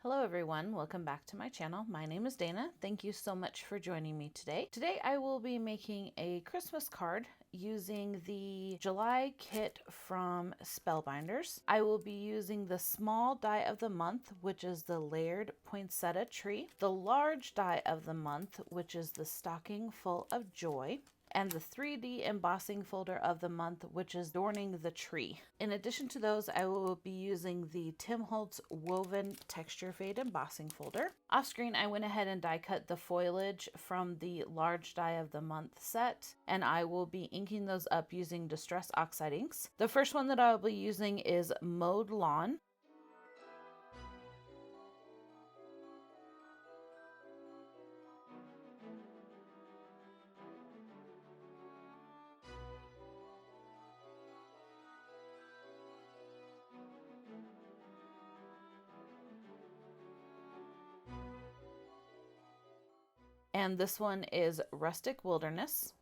Hello everyone, welcome back to my channel. My name is Dana. Thank you so much for joining me today. Today I will be making a Christmas card using the July kit from Spellbinders. I will be using the small die of the month, which is the layered poinsettia tree, the large die of the month, which is the stocking full of joy, and the 3D embossing folder of the month, which is adorning the tree. In addition to those, I will be using the Tim Holtz woven texture fade embossing folder. Off screen, I went ahead and die cut the foliage from the large die of the month set, and I will be inking those up using Distress Oxide Inks. The first one that I will be using is Mowed Lawn. And this one is Rustic Wilderness.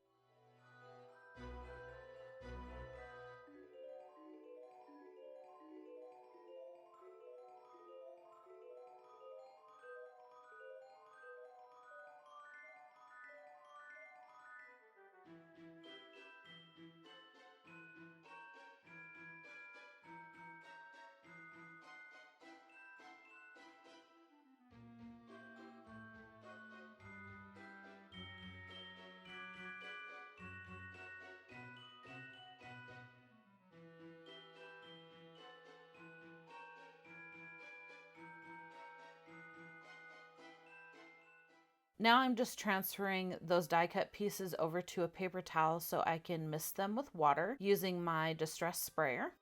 Now I'm just transferring those die cut pieces over to a paper towel so I can mist them with water using my Distress sprayer.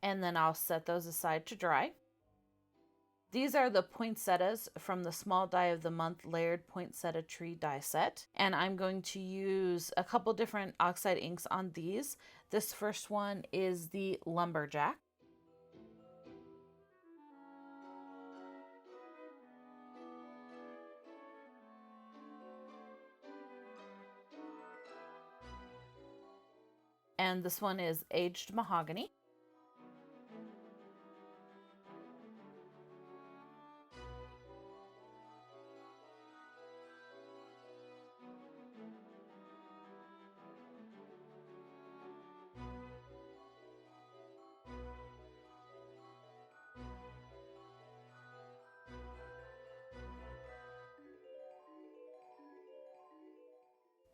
And then I'll set those aside to dry. These are the poinsettias from the small die of the month layered poinsettia tree die set. And I'm going to use a couple different oxide inks on these. This first one is the Lumberjack. And this one is Aged Mahogany.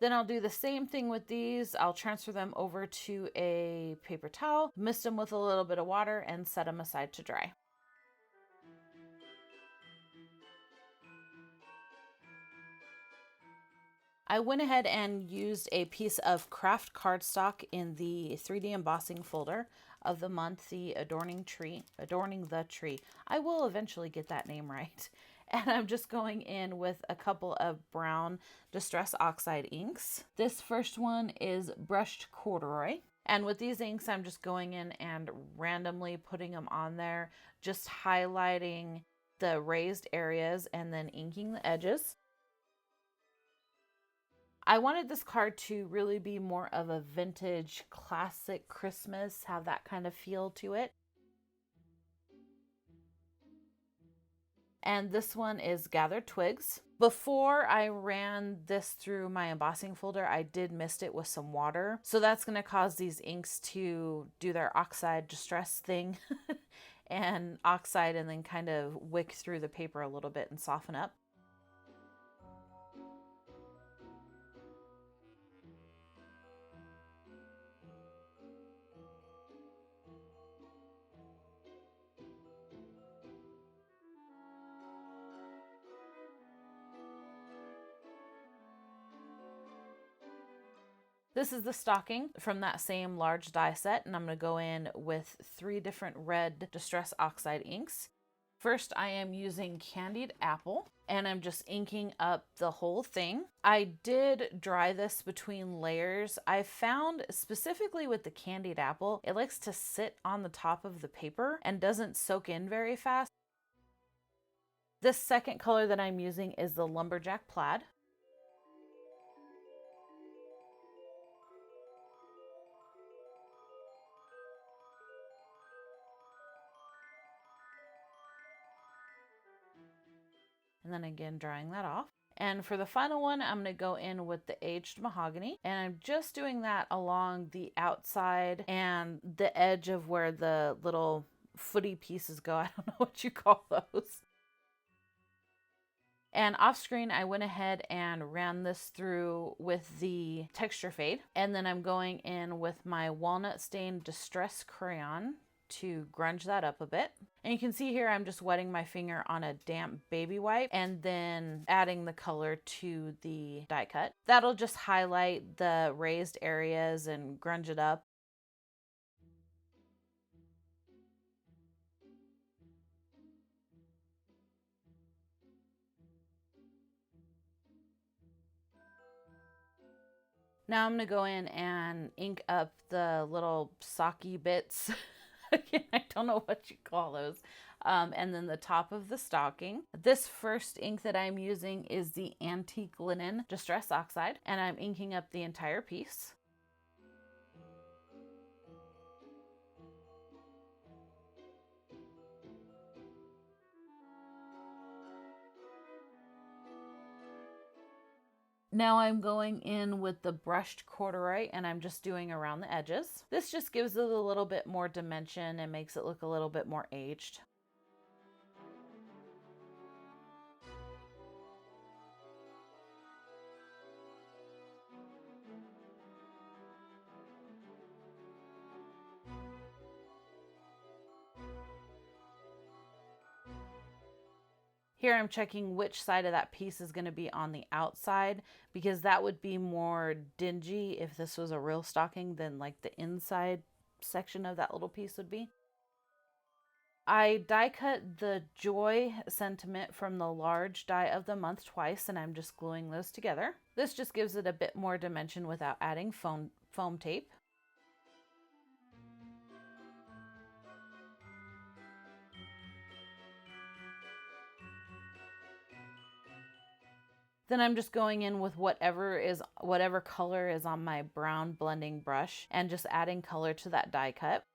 Then I'll do the same thing with these. I'll transfer them over to a paper towel, mist them with a little bit of water, and set them aside to dry. I went ahead and used a piece of craft cardstock in the 3D embossing folder of the month, the Adorning the Tree. I will eventually get that name right. And I'm just going in with a couple of brown Distress Oxide inks. This first one is Brushed Corduroy. And with these inks, I'm just going in and randomly putting them on there, just highlighting the raised areas and then inking the edges. I wanted this card to really be more of a vintage classic Christmas, have that kind of feel to it. And this one is Gathered Twigs. Before I ran this through my embossing folder, I did mist it with some water. So that's going to cause these inks to do their oxide distress thing and oxide and then kind of wick through the paper a little bit and soften up. This is the stocking from that same large die set, and I'm going to go in with 3 different red Distress Oxide inks. First, I am using Candied Apple, and I'm just inking up the whole thing. I did dry this between layers. I found specifically with the candied apple, it likes to sit on the top of the paper and doesn't soak in very fast. This second color that I'm using is the Lumberjack Plaid. And then again, drying that off. And for the final one, I'm going to go in with the Aged Mahogany. And I'm just doing that along the outside and the edge of where the little footy pieces go. I don't know what you call those. And off screen, I went ahead and ran this through with the texture fade. And then I'm going in with my Walnut Stain Distress Crayon to grunge that up a bit. And you can see here I'm just wetting my finger on a damp baby wipe and then adding the color to the die cut. That'll just highlight the raised areas and grunge it up. Now I'm going to go in and ink up the little socky bits. Again, I don't know what you call those. And then the top of the stocking. This first ink that I'm using is the Antique Linen Distress Oxide, and I'm inking up the entire piece. Now I'm going in with the brushed corduroy and I'm just doing around the edges. This just gives it a little bit more dimension and makes it look a little bit more aged. Here I'm checking which side of that piece is going to be on the outside, because that would be more dingy if this was a real stocking than like the inside section of that little piece would be. I die cut the Joy sentiment from the large die of the month twice, and I'm just gluing those together. This just gives it a bit more dimension without adding foam tape. Then I'm just going in with whatever color is on my brown blending brush and just adding color to that die cut.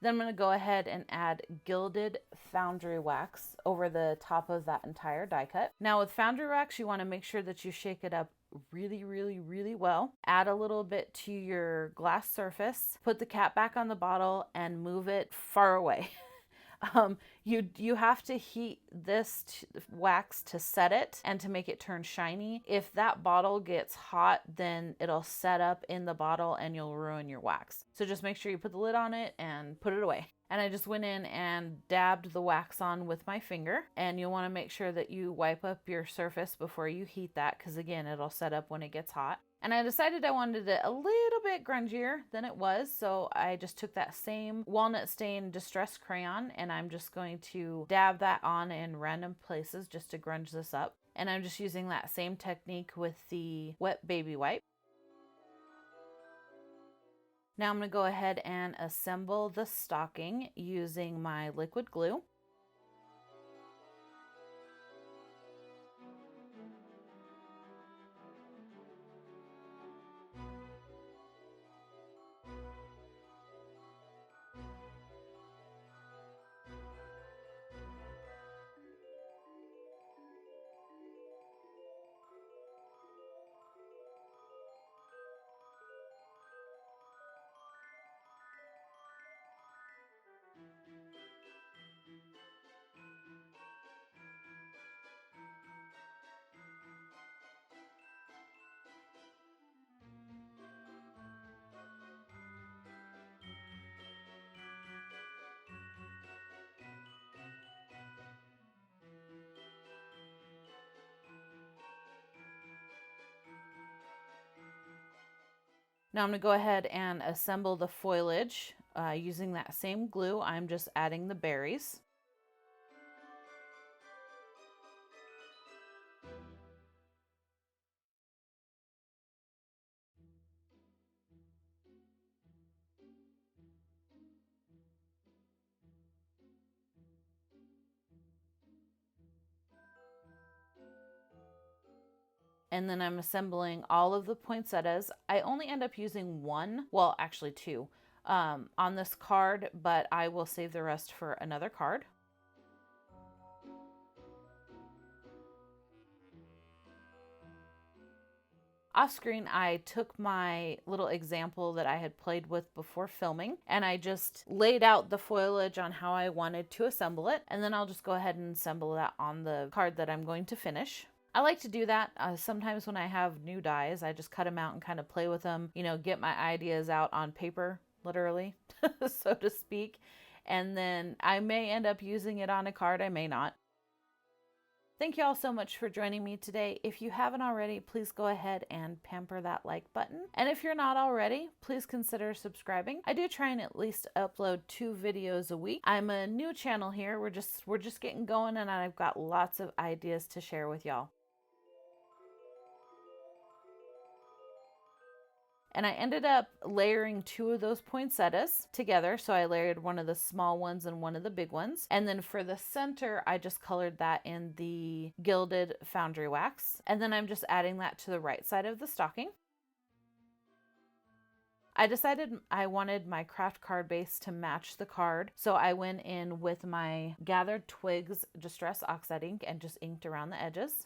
Then I'm going to go ahead and add gilded Foundry Wax over the top of that entire die cut. Now with Foundry Wax, you want to make sure that you shake it up really well. Add a little bit to your glass surface, put the cap back on the bottle and move it far away. You have to heat this wax to set it and to make it turn shiny. If that bottle gets hot, then it'll set up in the bottle and you'll ruin your wax. So just make sure you put the lid on it and put it away. And I just went in and dabbed the wax on with my finger, and you'll want to make sure that you wipe up your surface before you heat that, because again, it'll set up when it gets hot. And I decided I wanted it a little bit grungier than it was, so I just took that same Walnut Stain Distress Crayon and I'm just going to dab that on in random places just to grunge this up. And I'm just using that same technique with the wet baby wipe. Now I'm going to go ahead and assemble the stocking using my liquid glue. Now I'm going to go ahead and assemble the foliage using that same glue. I'm just adding the berries. and then I'm assembling all of the poinsettias. I only end up using one, well, actually two, on this card, but I will save the rest for another card. Off screen, I took my little example that I had played with before filming, and I just laid out the foliage on how I wanted to assemble it, and then I'll just go ahead and assemble that on the card that I'm going to finish. I like to do that sometimes when I have new dies. I just cut them out and kind of play with them, you know, get my ideas out on paper, literally, so to speak. And then I may end up using it on a card, I may not. Thank you all so much for joining me today. If you haven't already, please go ahead and pamper that like button. And if you're not already, please consider subscribing. I do try and at least upload 2 videos a week. I'm a new channel here. We're just getting going, and I've got lots of ideas to share with y'all. And I ended up layering 2 of those poinsettias together. So I layered one of the small ones and one of the big ones. And then for the center, I just colored that in the gilded Foundry Wax. And then I'm just adding that to the right side of the stocking. I decided I wanted my craft card base to match the card. So I went in with my Gathered Twigs Distress Oxide ink and just inked around the edges.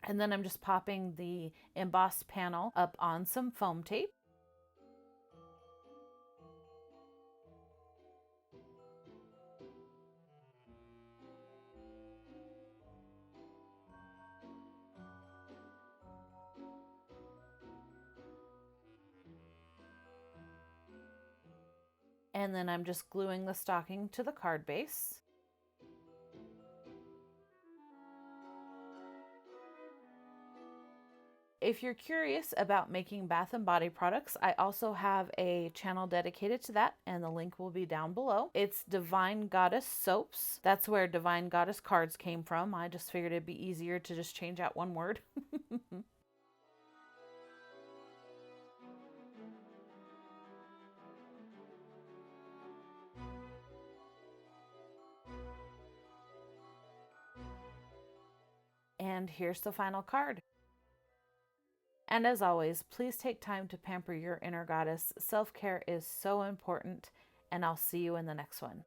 And then I'm just popping the embossed panel up on some foam tape. And then I'm just gluing the stocking to the card base. If you're curious about making bath and body products, I also have a channel dedicated to that, and the link will be down below. It's Divine Goddess Soaps. That's where Divine Goddess cards came from. I just figured it'd be easier to just change out one word. And here's the final card. And as always, please take time to pamper your inner goddess. Self-care is so important, and I'll see you in the next one.